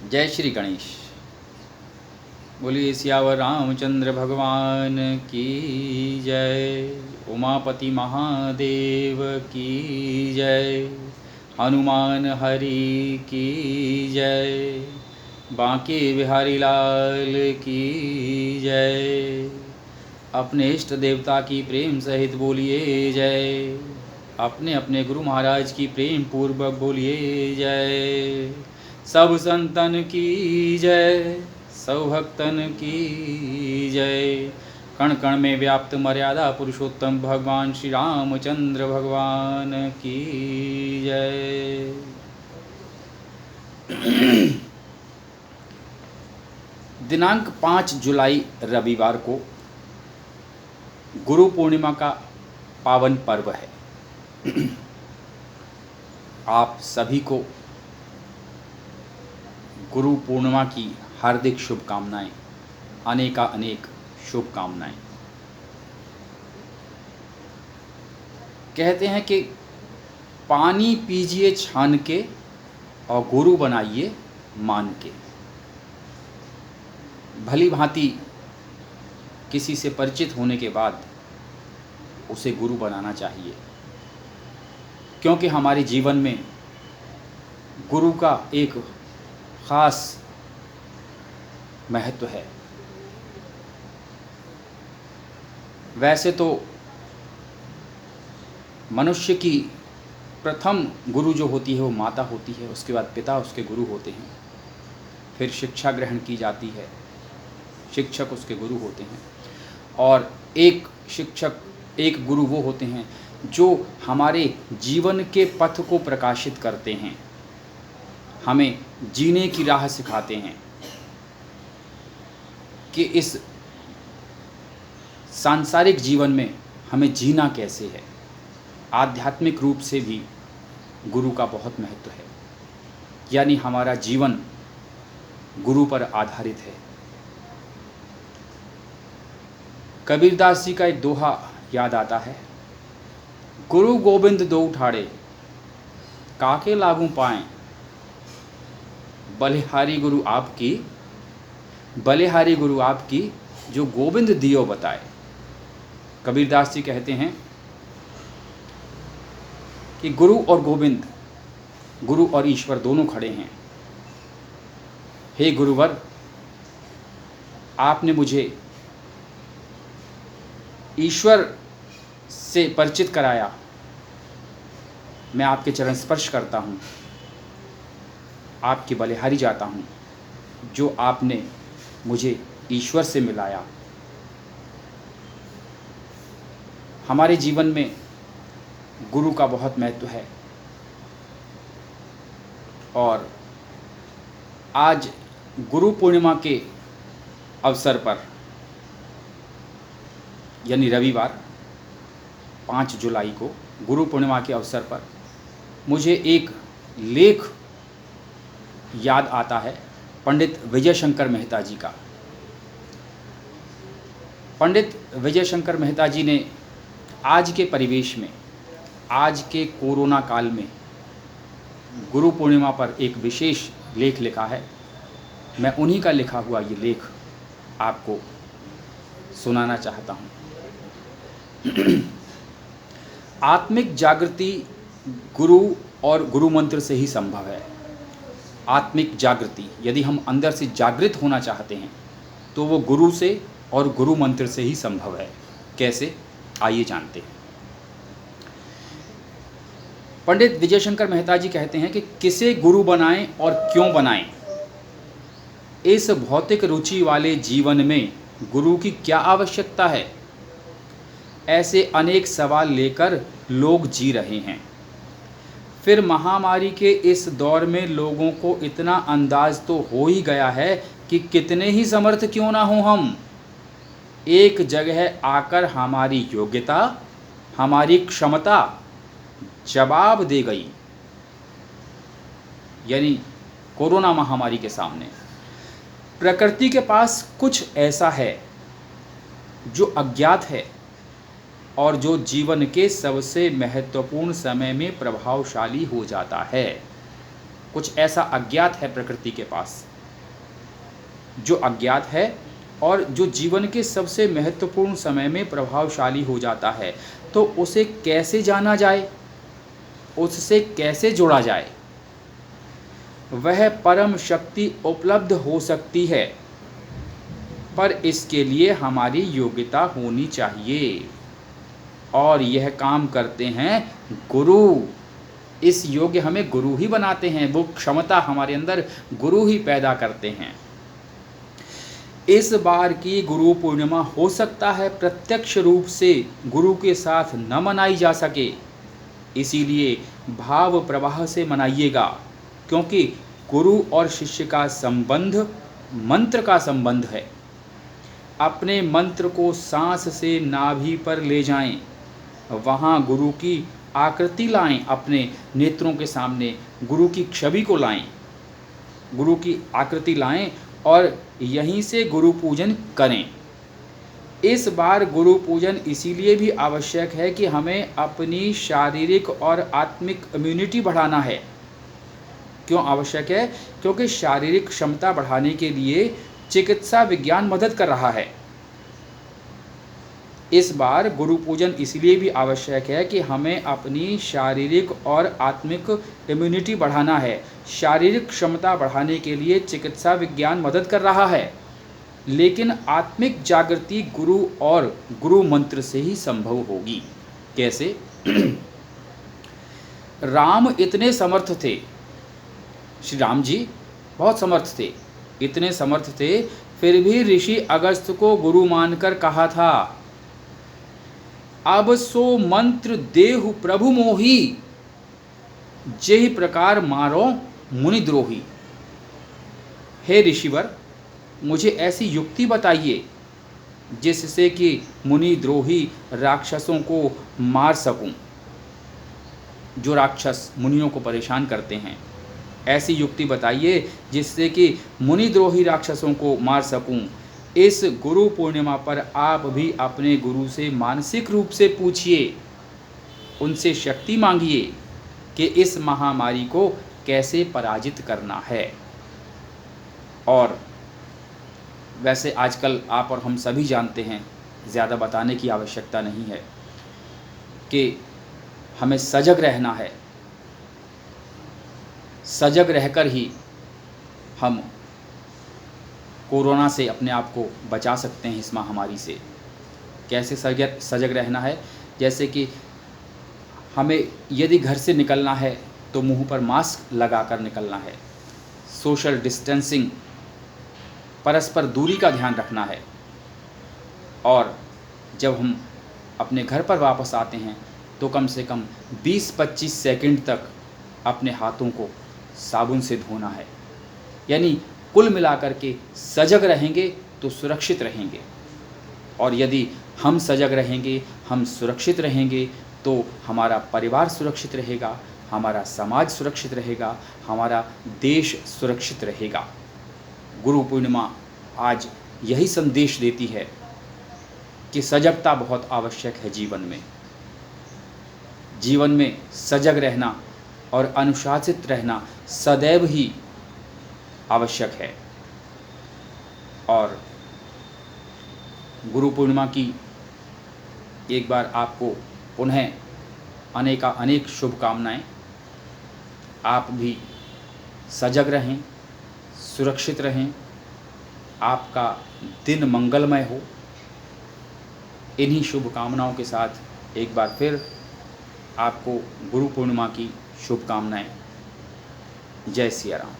जय श्री गणेश। बोलिए सियावर रामचंद्र भगवान की जय। उमापति महादेव की जय। हनुमान हरि की जय। बांके बिहारी लाल की जय। अपने इष्ट देवता की प्रेम सहित बोलिए जय। अपने अपने गुरु महाराज की प्रेम पूर्वक बोलिए जय। सब संतन की जय, सब भक्तन की जय। कण कण में व्याप्त मर्यादा पुरुषोत्तम भगवान श्री रामचंद्र भगवान की जय। दिनांक 5 जुलाई रविवार को गुरु पूर्णिमा का पावन पर्व है। आप सभी को गुरु पूर्णिमा की हार्दिक शुभकामनाएं, अनेक शुभकामनाएं। कहते हैं कि पानी पीजिए छान के और गुरु बनाइए मान के। भली भांति किसी से परिचित होने के बाद उसे गुरु बनाना चाहिए, क्योंकि हमारे जीवन में गुरु का एक ख़ास महत्व है। वैसे तो मनुष्य की प्रथम गुरु जो होती है वो माता होती है, उसके बाद पिता उसके गुरु होते हैं, फिर शिक्षा ग्रहण की जाती है, शिक्षक उसके गुरु होते हैं, और एक शिक्षक एक गुरु वो होते हैं जो हमारे जीवन के पथ को प्रकाशित करते हैं, हमें जीने की राह सिखाते हैं कि इस सांसारिक जीवन में हमें जीना कैसे है। आध्यात्मिक रूप से भी गुरु का बहुत महत्व है, यानी हमारा जीवन गुरु पर आधारित है। कबीरदास जी का एक दोहा याद आता है, गुरु गोविंद दो ठाड़े काके लागू पाएं, बलिहारी गुरु आपकी, बलिहारी गुरु आपकी जो गोविंद दियो बताए। कबीरदास जी कहते हैं कि गुरु और गोविंद, गुरु और ईश्वर दोनों खड़े हैं। हे गुरुवर, आपने मुझे ईश्वर से परिचित कराया, मैं आपके चरण स्पर्श करता हूँ, आपकी बलिहारी जाता हूँ जो आपने मुझे ईश्वर से मिलाया। हमारे जीवन में गुरु का बहुत महत्व है, और आज गुरु पूर्णिमा के अवसर पर, यानी रविवार 5 जुलाई को गुरु पूर्णिमा के अवसर पर मुझे एक लेख याद आता है पंडित विजय शंकर मेहता जी का। पंडित विजय शंकर मेहता जी ने आज के परिवेश में, आज के कोरोना काल में गुरु पूर्णिमा पर एक विशेष लेख लिखा है। मैं उन्हीं का लिखा हुआ ये लेख आपको सुनाना चाहता हूँ। आत्मिक जागृति गुरु और गुरु मंत्र से ही संभव है। आत्मिक जागृति, यदि हम अंदर से जागृत होना चाहते हैं तो वो गुरु से और गुरु मंत्र से ही संभव है। कैसे, आइए जानते हैं। पंडित विजय शंकर मेहता जी कहते हैं कि किसे गुरु बनाएं और क्यों बनाएं। इस भौतिक रुचि वाले जीवन में गुरु की क्या आवश्यकता है। ऐसे अनेक सवाल लेकर लोग जी रहे हैं। फिर महामारी के इस दौर में लोगों को इतना अंदाज तो हो ही गया है कि कितने ही समर्थ क्यों ना हो हम, एक जगह आकर हमारी योग्यता, हमारी क्षमता जवाब दे गई। यानी कोरोना महामारी के सामने प्रकृति के पास कुछ ऐसा है जो अज्ञात है और जो जीवन के सबसे महत्वपूर्ण समय में प्रभावशाली हो जाता है। कुछ ऐसा अज्ञात है प्रकृति के पास जो अज्ञात है और जो जीवन के सबसे महत्वपूर्ण समय में प्रभावशाली हो जाता है, तो उसे कैसे जाना जाए, उससे कैसे जोड़ा जाए? वह परम शक्ति उपलब्ध हो सकती है, पर इसके लिए हमारी योग्यता होनी चाहिए, और यह काम करते हैं गुरु। इस योग्य हमें गुरु ही बनाते हैं, वो क्षमता हमारे अंदर गुरु ही पैदा करते हैं। इस बार की गुरु पूर्णिमा हो सकता है प्रत्यक्ष रूप से गुरु के साथ न मनाई जा सके, इसीलिए भाव प्रवाह से मनाइएगा, क्योंकि गुरु और शिष्य का संबंध मंत्र का संबंध है। अपने मंत्र को सांस से नाभि पर ले जाएं, वहाँ गुरु की आकृति लाएं, अपने नेत्रों के सामने गुरु की छवि को लाएं, गुरु की आकृति लाएं और यहीं से गुरु पूजन करें। इस बार गुरु पूजन इसीलिए भी आवश्यक है कि हमें अपनी शारीरिक और आत्मिक इम्यूनिटी बढ़ाना है। क्यों आवश्यक है? क्योंकि शारीरिक क्षमता बढ़ाने के लिए चिकित्सा विज्ञान मदद कर रहा है। इस बार गुरु पूजन इसलिए भी आवश्यक है कि हमें अपनी शारीरिक और आत्मिक इम्यूनिटी बढ़ाना है। शारीरिक क्षमता बढ़ाने के लिए चिकित्सा विज्ञान मदद कर रहा है, लेकिन आत्मिक जागृति गुरु और गुरु मंत्र से ही संभव होगी। कैसे? राम इतने समर्थ थे, श्री राम जी बहुत समर्थ थे, इतने समर्थ थे, फिर भी ऋषि अगस्त्य को गुरु मानकर कहा था, अब सो मंत्र देहु प्रभु मोही, जेहि प्रकार मारो मुनिद्रोही। हे ऋषिवर, मुझे ऐसी युक्ति बताइए जिससे कि मुनिद्रोही राक्षसों को मार सकूं। जो राक्षस मुनियों को परेशान करते हैं, ऐसी युक्ति बताइए जिससे कि मुनिद्रोही राक्षसों को मार सकूं। इस गुरु पूर्णिमा पर आप भी अपने गुरु से मानसिक रूप से पूछिए, उनसे शक्ति मांगिए कि इस महामारी को कैसे पराजित करना है। और वैसे आजकल आप और हम सभी जानते हैं, ज़्यादा बताने की आवश्यकता नहीं है कि हमें सजग रहना है। सजग रहकर ही हम कोरोना से अपने आप को बचा सकते हैं, इस महामारी से। कैसे सजग रहना है? जैसे कि हमें यदि घर से निकलना है तो मुंह पर मास्क लगाकर निकलना है, सोशल डिस्टेंसिंग, परस्पर दूरी का ध्यान रखना है। और जब हम अपने घर पर वापस आते हैं तो कम से कम 20-25 सेकंड तक अपने हाथों को साबुन से धोना है। यानी कुल मिलाकर के सजग रहेंगे तो सुरक्षित रहेंगे, और यदि हम सजग रहेंगे, हम सुरक्षित रहेंगे, तो हमारा परिवार सुरक्षित रहेगा, हमारा समाज सुरक्षित रहेगा, हमारा देश सुरक्षित रहेगा। गुरु पूर्णिमा आज यही संदेश देती है कि सजगता बहुत आवश्यक है जीवन में। जीवन में सजग रहना और अनुशासित रहना सदैव ही आवश्यक है। और गुरु पूर्णिमा की एक बार आपको पुनः अनेक शुभकामनाएं। आप भी सजग रहें, सुरक्षित रहें, आपका दिन मंगलमय हो। इन्हीं शुभकामनाओं के साथ एक बार फिर आपको गुरु पूर्णिमा की शुभकामनाएं। जय सिया राम।